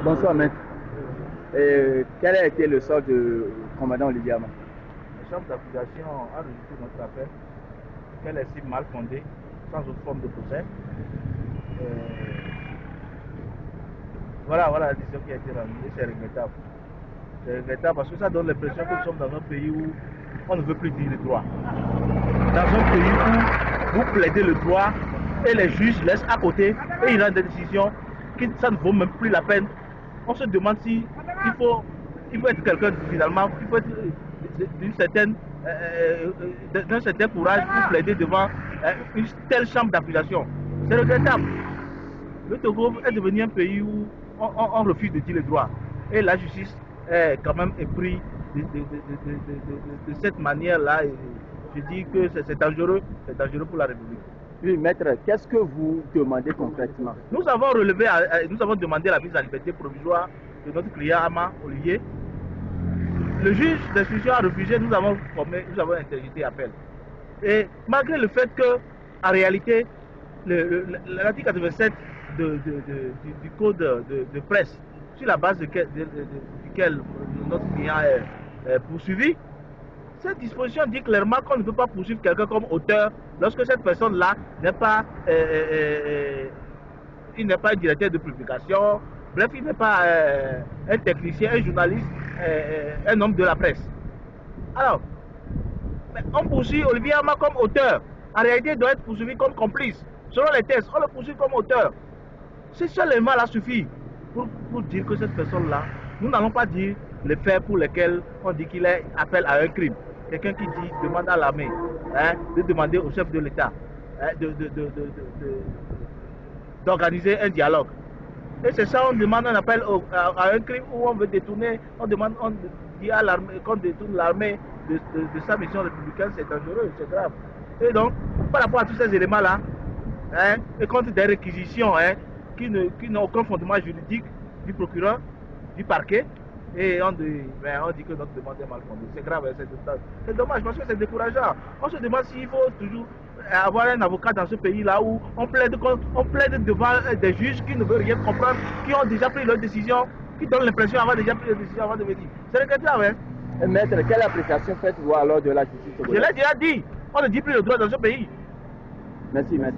Bonsoir, maître. Quel a été le sort du commandant Olivier Ama? La chambre d'accusation a rejeté notre appel, qu'elle estime mal fondée, sans autre forme de procès. Voilà la décision qui a été rendue et c'est regrettable. C'est regrettable parce que ça donne l'impression que nous sommes dans un pays où on ne veut plus dire le droit. Dans un pays où vous plaidez le droit et les juges laissent à côté et ils rendent des décisions qui ça ne vaut même plus la peine. On se demande si il faut être quelqu'un finalement, il faut être d'un certain courage pour plaider devant une telle chambre d'accusation. C'est regrettable. Le Togo est devenu un pays où on refuse de dire le droit. Et la justice est quand même épris de cette manière-là. Je dis que c'est dangereux pour la République. Oui, maître, qu'est-ce que vous demandez concrètement? Nous avons demandé la mise en liberté provisoire de notre client Ama Olivier. Le juge d'instruction a refusé, nous avons interjeté appel. Et malgré le fait que, en réalité, l'article 87 du code de presse, sur la base duquel notre client est poursuivi, cette disposition dit clairement qu'on ne peut pas poursuivre quelqu'un comme auteur lorsque cette personne-là n'est pas il n'est pas un directeur de publication, bref, il n'est pas un technicien, un journaliste, un homme de la presse. Alors, on poursuit Olivier Ama comme auteur. En réalité, il doit être poursuivi comme complice. Selon les tests, on le poursuit comme auteur. C'est seulement là suffit pour dire que cette personne-là, nous n'allons pas dire les faits pour lesquels on dit qu'il est appel à un crime. Quelqu'un qui dit, demande à l'armée de demander au chef de l'État d'organiser un dialogue. Et c'est ça, on demande un appel à un crime où on veut détourner, on dit à l'armée qu'on détourne l'armée de sa mission républicaine, c'est dangereux, c'est grave. Et donc, par rapport à tous ces éléments-là, et contre des réquisitions qui n'ont aucun fondement juridique du procureur, du parquet, et on dit que notre demande est mal fondée. C'est grave, c'est dommage parce que c'est décourageant. On se demande s'il faut toujours avoir un avocat dans ce pays-là où on plaide devant des juges qui ne veulent rien comprendre, qui ont déjà pris leur décision, qui donnent l'impression d'avoir déjà pris leur décision avant de venir. C'est regrettable, hein? Maître, quelle appréciation faites-vous alors de la justice? Je l'ai déjà dit, on ne dit plus le droit dans ce pays. Merci, merci.